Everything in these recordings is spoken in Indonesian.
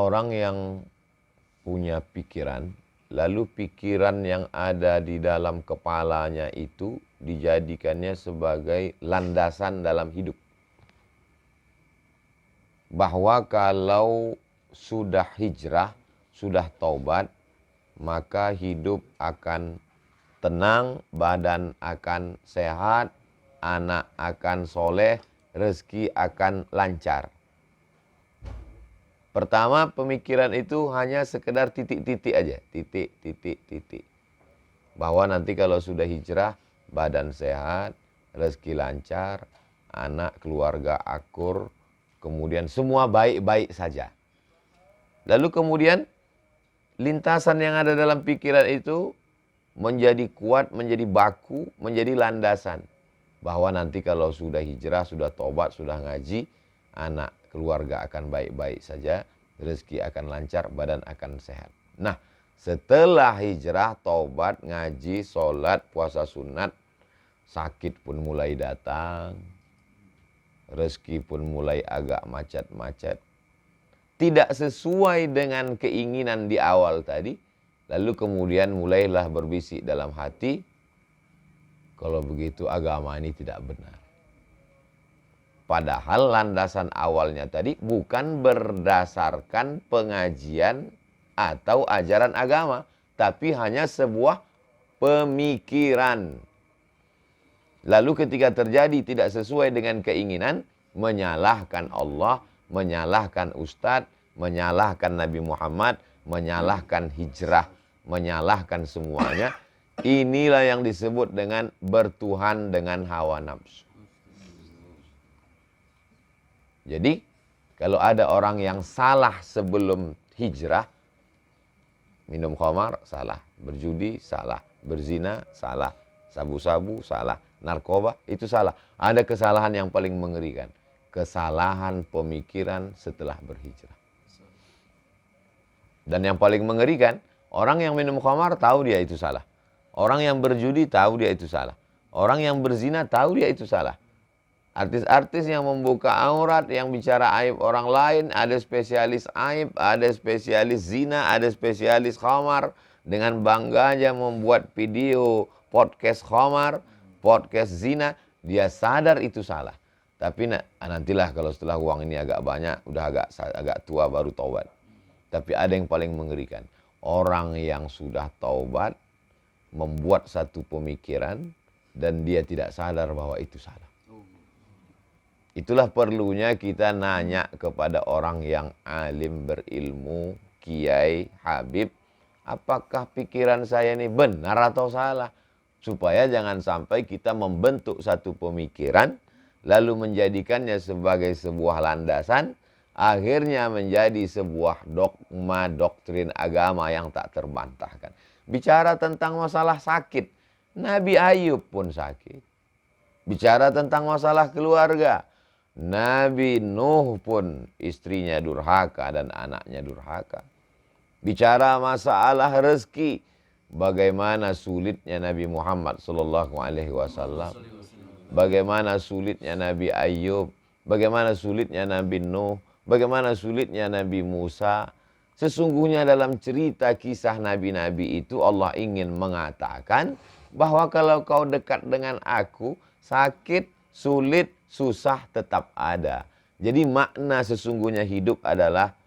orang yang punya pikiran, lalu pikiran yang ada di dalam kepalanya itu dijadikannya sebagai landasan dalam hidup. Bahwa kalau sudah hijrah, sudah taubat, maka hidup akan tenang, badan akan sehat, anak akan soleh, rezeki akan lancar. Pertama, pemikiran itu hanya sekedar titik-titik aja. Titik, titik, titik. Bahwa nanti kalau sudah hijrah, badan sehat, rezeki lancar, anak, keluarga akur, kemudian semua baik-baik saja. Lalu kemudian, lintasan yang ada dalam pikiran itu menjadi kuat, menjadi baku, menjadi landasan. Bahwa nanti kalau sudah hijrah, sudah tobat, sudah ngaji, anak, keluarga akan baik-baik saja, rezeki akan lancar, badan akan sehat. Nah, setelah hijrah, tobat, ngaji, sholat, puasa sunat, sakit pun mulai datang, rezeki pun mulai agak macet-macet. Tidak sesuai dengan keinginan di awal tadi, lalu kemudian mulailah berbisik dalam hati, kalau begitu agama ini tidak benar. Padahal landasan awalnya tadi bukan berdasarkan pengajian atau ajaran agama, tapi hanya sebuah pemikiran. Lalu ketika terjadi tidak sesuai dengan keinginan, menyalahkan Allah, menyalahkan ustadz, menyalahkan Nabi Muhammad, menyalahkan hijrah, menyalahkan semuanya. Inilah yang disebut dengan bertuhan dengan hawa nafsu. Jadi, kalau ada orang yang salah sebelum hijrah, minum khamar, salah. Berjudi, salah. Berzina, salah. Sabu-sabu, salah. Narkoba, itu salah. Ada kesalahan yang paling mengerikan. Kesalahan pemikiran setelah berhijrah. Dan yang paling mengerikan, orang yang minum khamar tahu dia itu salah. Orang yang berjudi tahu dia itu salah. Orang yang berzina tahu dia itu salah. Artis-artis yang membuka aurat, yang bicara aib orang lain, ada spesialis aib, ada spesialis zina, ada spesialis khamar. Dengan bangganya membuat video podcast khamar, podcast zina, dia sadar itu salah. Tapi nantilah kalau setelah uang ini agak banyak, udah agak tua baru taubat. Tapi ada yang paling mengerikan. Orang yang sudah taubat membuat satu pemikiran dan dia tidak sadar bahwa itu salah. Itulah perlunya kita nanya kepada orang yang alim, berilmu, kiai, habib, apakah pikiran saya ini benar atau salah? Supaya jangan sampai kita membentuk satu pemikiran, lalu menjadikannya sebagai sebuah landasan, akhirnya menjadi sebuah dogma, doktrin agama yang tak terbantahkan. Bicara tentang masalah sakit, Nabi Ayub pun sakit. Bicara tentang masalah keluarga, Nabi Nuh pun istrinya durhaka dan anaknya durhaka. Bicara masalah rezeki, bagaimana sulitnya Nabi Muhammad SAW, bagaimana sulitnya Nabi Ayub, bagaimana sulitnya Nabi Nuh, bagaimana sulitnya Nabi Musa. Sesungguhnya dalam cerita kisah nabi-nabi itu Allah ingin mengatakan bahwa kalau kau dekat dengan aku, sakit, sulit, susah tetap ada. Jadi makna sesungguhnya hidup adalah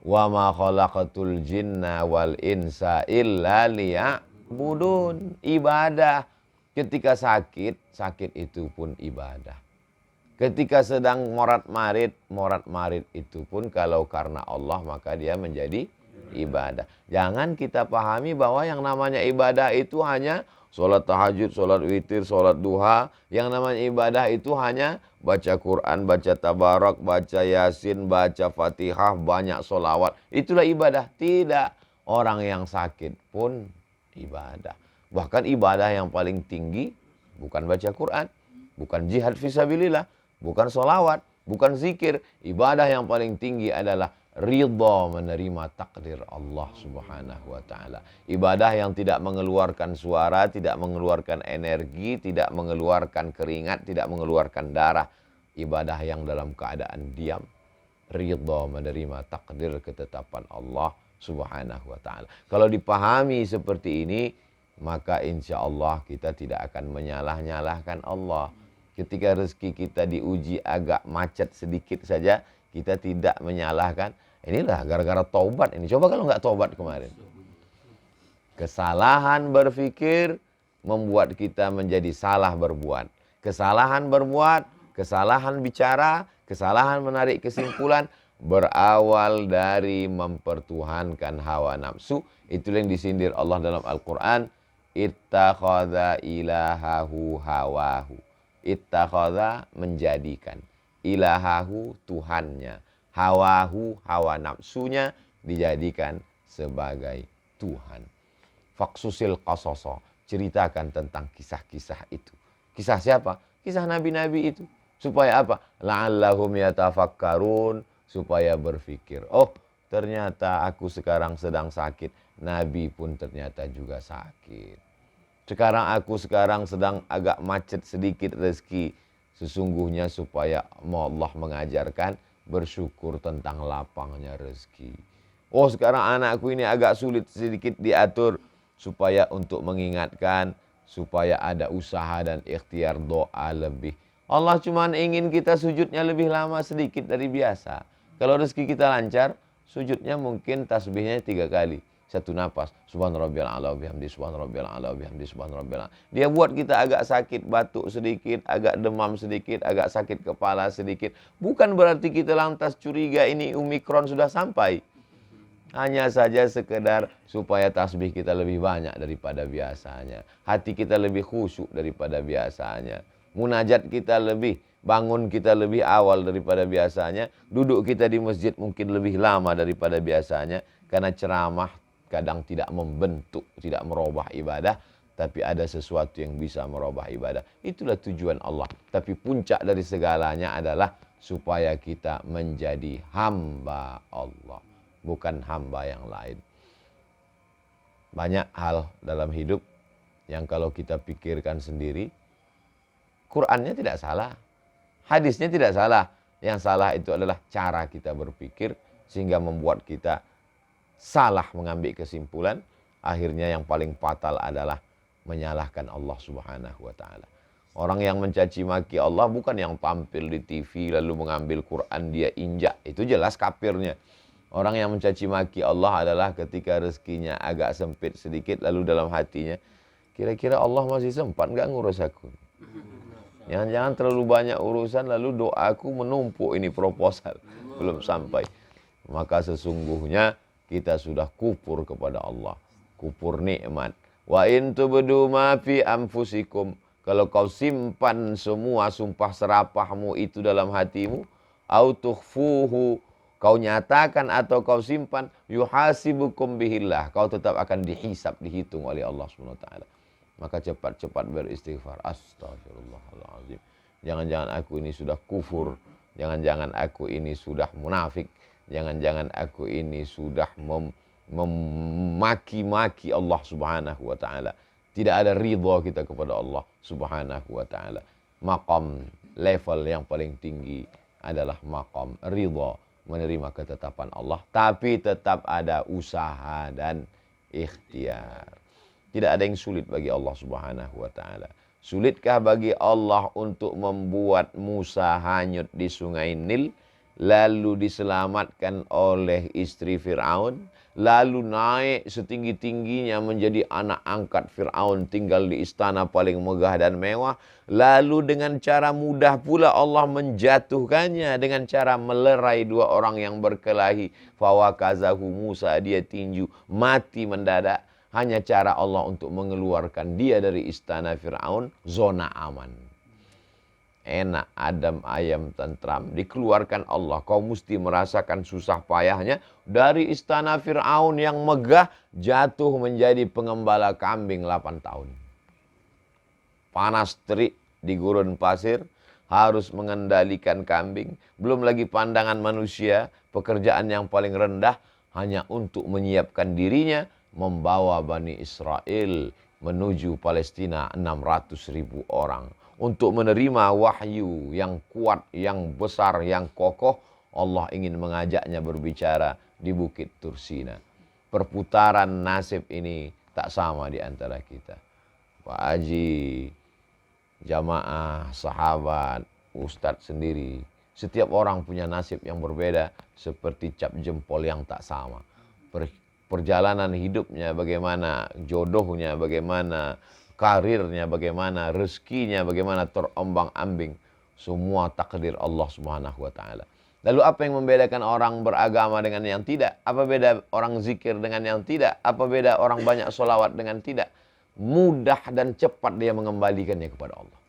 wa ma khalaqatul jinna wal insa illa liya'budun. Ibadah. Ketika sakit, sakit itu pun ibadah. Ketika sedang morat-marit itu pun kalau karena Allah maka dia menjadi ibadah. Jangan kita pahami bahwa yang namanya ibadah itu hanya sholat tahajud, sholat witir, sholat duha. Yang namanya ibadah itu hanya baca Quran, baca tabarak, baca yasin, baca fatihah, banyak sholawat. Itulah ibadah. Tidak. Orang yang sakit pun ibadah. Bahkan ibadah yang paling tinggi bukan baca Quran, bukan jihad fisabilillah, bukan sholawat, bukan zikir. Ibadah yang paling tinggi adalah ridha menerima takdir Allah Subhanahu wa ta'ala. Ibadah yang tidak mengeluarkan suara, tidak mengeluarkan energi, tidak mengeluarkan keringat, tidak mengeluarkan darah. Ibadah yang dalam keadaan diam. ridha, menerima takdir ketetapan Allah Subhanahu wa ta'ala. Kalau dipahami seperti ini, maka insya Allah kita tidak akan menyalah-nyalahkan Allah. Ketika rezeki kita diuji agak macet sedikit saja, kita tidak menyalahkan. Inilah gara-gara taubat ini. Coba kalau nggak taubat kemarin. Kesalahan berpikir membuat kita menjadi salah berbuat. Kesalahan berbuat, kesalahan bicara, kesalahan menarik kesimpulan berawal dari mempertuhankan hawa nafsu. Itulah yang disindir Allah dalam Al-Quran. Ittakhadha ilahahu hawahu. Ittakhadha menjadikan. Ilahahu Tuhannya. Hawahu hawa nafsunya dijadikan sebagai Tuhan. Faksusil qasoso. Ceritakan tentang kisah-kisah itu. Kisah siapa? Kisah nabi-nabi itu. Supaya apa? La'allahum yatafakkarun. Supaya berpikir. Oh, ternyata aku sekarang sedang sakit. Nabi pun ternyata juga sakit. Aku sekarang sedang agak macet sedikit rezeki. Sesungguhnya supaya Allah mengajarkan bersyukur tentang lapangnya rezeki. Oh, sekarang anakku ini agak sulit sedikit diatur. Supaya untuk mengingatkan, supaya ada usaha dan ikhtiar doa lebih. Allah cuma ingin kita sujudnya lebih lama sedikit dari biasa. Kalau rezeki kita lancar, sujudnya mungkin tasbihnya 3 kali. 1 napas. Subhanarabbiyal a'la bihamdi, subhanarabbiyal a'la bihamdi, subhanarabbiyal a'la. Dia buat kita agak sakit batuk sedikit, agak demam sedikit, agak sakit kepala sedikit. Bukan berarti kita lantas curiga ini Omikron sudah sampai. Hanya saja sekedar supaya tasbih kita lebih banyak daripada biasanya. Hati kita lebih khusyuk daripada biasanya. Munajat kita lebih, bangun kita lebih awal daripada biasanya. Duduk kita di masjid mungkin lebih lama daripada biasanya. Karena ceramah kadang tidak membentuk, tidak merubah ibadah. Tapi ada sesuatu yang bisa merubah ibadah. Itulah tujuan Allah. Tapi puncak dari segalanya adalah supaya kita menjadi hamba Allah. Bukan hamba yang lain. Banyak hal dalam hidup yang kalau kita pikirkan sendiri, Qur'annya tidak salah, hadisnya tidak salah. Yang salah itu adalah cara kita berpikir sehingga membuat kita salah mengambil kesimpulan. Akhirnya yang paling fatal adalah menyalahkan Allah Subhanahu wa ta'ala. Orang yang mencaci maki Allah bukan yang tampil di TV lalu mengambil Quran dia injak. Itu jelas kafirnya. Orang yang mencaci maki Allah adalah ketika rezekinya agak sempit sedikit lalu dalam hatinya, kira-kira Allah masih sempat nggak ngurus aku? Jangan-jangan terlalu banyak urusan lalu doaku menumpuk ini proposal belum sampai. Maka sesungguhnya kita sudah kufur kepada Allah, kufur nikmat. Wa in tubdu ma fi anfusikum, kalau kau simpan semua sumpah serapahmu itu dalam hatimu, au tukhfuhu, kau nyatakan atau kau simpan, yuhasibukum bihillah, kau tetap akan dihisab, dihitung oleh Allah Subhanahu wa taala. Maka cepat-cepat beristighfar. Astagfirullahaladzim. Jangan-jangan aku ini sudah kufur. Jangan-jangan aku ini sudah munafik. Jangan-jangan aku ini sudah memaki-maki Allah Subhanahu wa taala. Tidak ada ridha kita kepada Allah Subhanahu wa taala. Maqam level yang paling tinggi adalah maqam ridha, menerima ketetapan Allah, tapi tetap ada usaha dan ikhtiar. Tidak ada yang sulit bagi Allah Subhanahu wa taala. Sulitkah bagi Allah untuk membuat Musa hanyut di sungai Nil, lalu diselamatkan oleh istri Fir'aun, lalu naik setinggi-tingginya menjadi anak angkat Fir'aun, tinggal di istana paling megah dan mewah, lalu dengan cara mudah pula Allah menjatuhkannya dengan cara melerai 2 orang yang berkelahi. Fawakazahu Musa, dia tinju, mati mendadak. Hanya cara Allah untuk mengeluarkan dia dari istana Fir'aun, zona aman. Enak, adem, ayam, tentram. Dikeluarkan Allah. Kau mesti merasakan susah payahnya. Dari istana Fir'aun yang megah, jatuh menjadi pengembala kambing 8 tahun. Panas terik di gurun pasir, harus mengendalikan kambing. Belum lagi pandangan manusia, pekerjaan yang paling rendah, hanya untuk menyiapkan dirinya, membawa Bani Israel menuju Palestina 600.000 orang. Untuk menerima wahyu yang kuat, yang besar, yang kokoh, Allah ingin mengajaknya berbicara di Bukit Tursina. Perputaran nasib ini tak sama di antara kita. Pak Haji, jamaah, sahabat, ustadz sendiri. Setiap orang punya nasib yang berbeda seperti cap jempol yang tak sama. Perjalanan hidupnya bagaimana, jodohnya bagaimana, karirnya bagaimana, rezekinya bagaimana, terombang-ambing. Semua takdir Allah Subhanahu wa taala. Lalu apa yang membedakan orang beragama dengan yang tidak? Apa beda orang zikir dengan yang tidak? Apa beda orang banyak solawat dengan tidak? Mudah dan cepat dia mengembalikannya kepada Allah.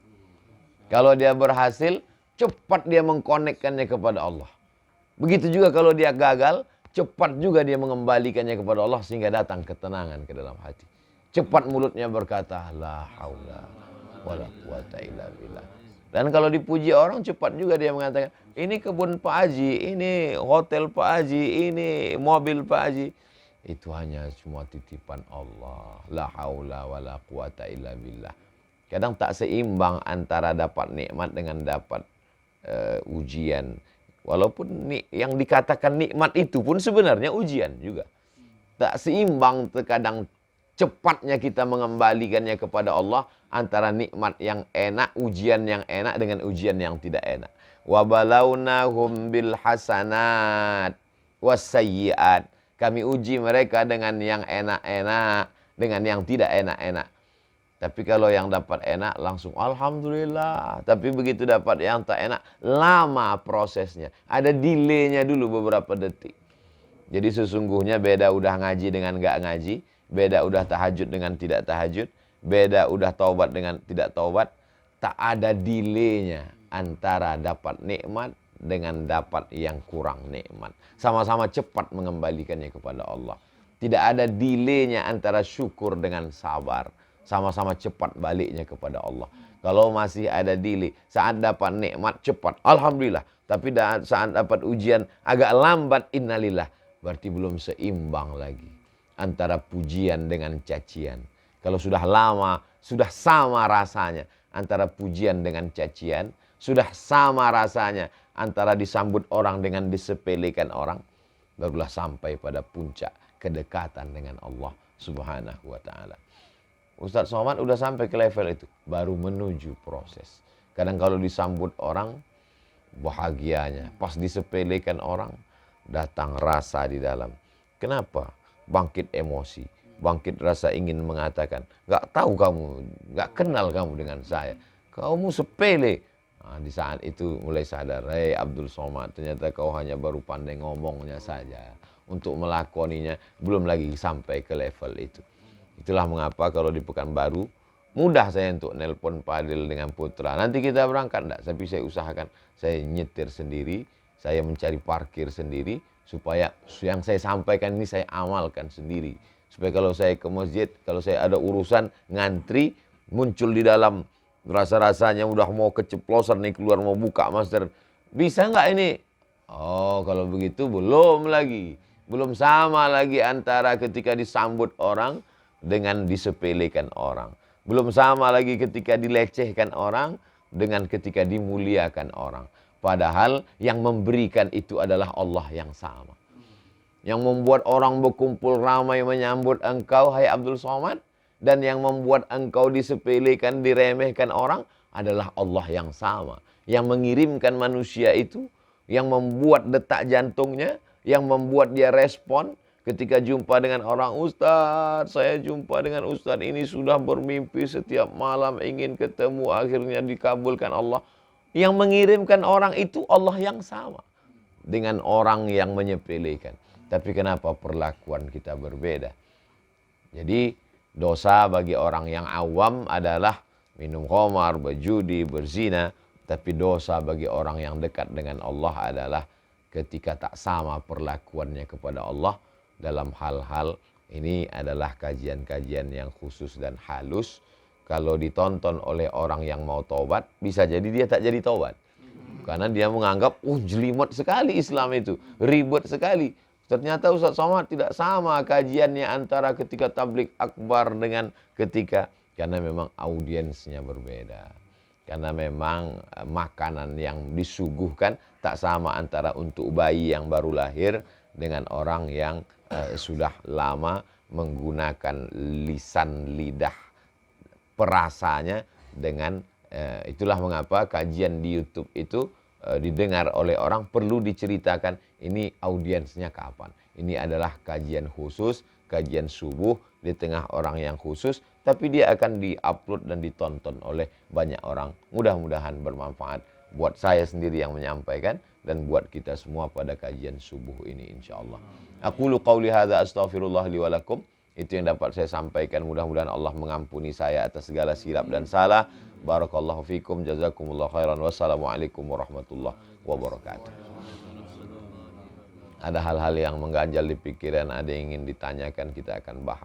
Kalau dia berhasil, cepat dia mengkonekkannya kepada Allah. Begitu juga kalau dia gagal, cepat juga dia mengembalikannya kepada Allah sehingga datang ketenangan ke dalam hati. Cepat mulutnya berkata, la haula wala quwata illa billah. Dan kalau dipuji orang, cepat juga dia mengatakan, ini kebun Pak Haji, ini hotel Pak Haji, ini mobil Pak Haji. Itu hanya cuma titipan Allah. La haula wala quwata illa billah. Kadang tak seimbang antara dapat nikmat dengan dapat ujian. Walaupun yang dikatakan nikmat itu pun sebenarnya ujian juga. Tak seimbang terkadang cepatnya kita mengembalikannya kepada Allah antara nikmat yang enak, ujian yang enak dengan ujian yang tidak enak. Wa balawnahum bil hasanat wasayyiat. Kami uji mereka dengan yang enak-enak, dengan yang tidak enak-enak. Tapi kalau yang dapat enak langsung alhamdulillah. Tapi begitu dapat yang tak enak, lama prosesnya. Ada delaynya dulu beberapa detik. Jadi sesungguhnya beda udah ngaji dengan nggak ngaji, beda udah tahajud dengan tidak tahajud, beda udah taubat dengan tidak taubat. Tak ada delaynya antara dapat nikmat dengan dapat yang kurang nikmat. Sama-sama cepat mengembalikannya kepada Allah. Tidak ada delaynya antara syukur dengan sabar. Sama-sama cepat baliknya kepada Allah. Kalau masih ada delay, saat dapat nikmat cepat, alhamdulillah. Tapi saat dapat ujian agak lambat, innalillah. Berarti belum seimbang lagi antara pujian dengan cacian. Kalau sudah lama, sudah sama rasanya antara pujian dengan cacian, sudah sama rasanya antara disambut orang dengan disepelekan orang, barulah sampai pada puncak kedekatan dengan Allah Subhanahu wa taala. Ustadz Somad udah sampai ke level itu, baru menuju proses. Kadang kalau disambut orang, bahagianya. Pas disepelekan orang, datang rasa di dalam. Kenapa? Bangkit emosi, bangkit rasa ingin mengatakan, gak tahu kamu, gak kenal kamu dengan saya. Kamu sepele. Nah, di saat itu mulai sadar, hei Abdul Somad, ternyata kau hanya baru pandai ngomongnya saja. Untuk melakoninya, belum lagi sampai ke level itu. Itulah mengapa kalau di Pekanbaru, mudah saya untuk nelpon Pak Adil dengan Putra. Nanti kita berangkat, enggak? Tapi saya usahakan, saya nyetir sendiri, saya mencari parkir sendiri, supaya yang saya sampaikan ini saya amalkan sendiri. Supaya kalau saya ke masjid, kalau saya ada urusan, ngantri, muncul di dalam, rasa-rasanya udah mau keceplosan nih, keluar mau buka masker. Bisa nggak ini? Oh, kalau begitu belum lagi. Belum sama lagi antara ketika disambut orang dengan disepelekan orang. Belum sama lagi ketika dilecehkan orang dengan ketika dimuliakan orang. Padahal yang memberikan itu adalah Allah yang sama. Yang membuat orang berkumpul ramai menyambut engkau, hai Abdul Somad. Dan yang membuat engkau disepelekan, diremehkan orang adalah Allah yang sama. Yang mengirimkan manusia itu, yang membuat detak jantungnya, yang membuat dia respon ketika jumpa dengan orang. Ustaz, saya jumpa dengan Ustaz ini sudah bermimpi setiap malam ingin ketemu, akhirnya dikabulkan Allah. Yang mengirimkan orang itu Allah yang sama dengan orang yang menyepelekan. Tapi kenapa perlakuan kita berbeda? Jadi dosa bagi orang yang awam adalah minum khamar, berjudi, berzina. Tapi dosa bagi orang yang dekat dengan Allah adalah ketika tak sama perlakuannya kepada Allah dalam hal-hal ini. Adalah kajian-kajian yang khusus dan halus. Kalau ditonton oleh orang yang mau taubat, bisa jadi dia tak jadi taubat. Karena dia menganggap, jelimet sekali Islam itu, ribet sekali. Ternyata Ustaz Somad tidak sama kajiannya antara ketika tablik akbar dengan ketika, karena memang audiensnya berbeda. Karena memang makanan yang disuguhkan tak sama antara untuk bayi yang baru lahir dengan orang yang sudah lama menggunakan lisan lidah perasanya dengan itulah mengapa kajian di YouTube itu didengar oleh orang perlu diceritakan ini audiensnya kapan. Ini adalah kajian khusus, kajian subuh di tengah orang yang khusus, tapi dia akan diupload dan ditonton oleh banyak orang. Mudah-mudahan bermanfaat buat saya sendiri yang menyampaikan dan buat kita semua pada kajian subuh ini insyaallah. Aqulu qauli hadza astaghfirullah li wa lakum. Itu yang dapat saya sampaikan. Mudah-mudahan Allah mengampuni saya atas segala silap dan salah. Barakallahu fikum, jazakumullah khairan. Wassalamualaikum warahmatullahi wabarakatuh. Ada hal-hal yang mengganjal di pikiran, ada yang ingin ditanyakan, kita akan bahas.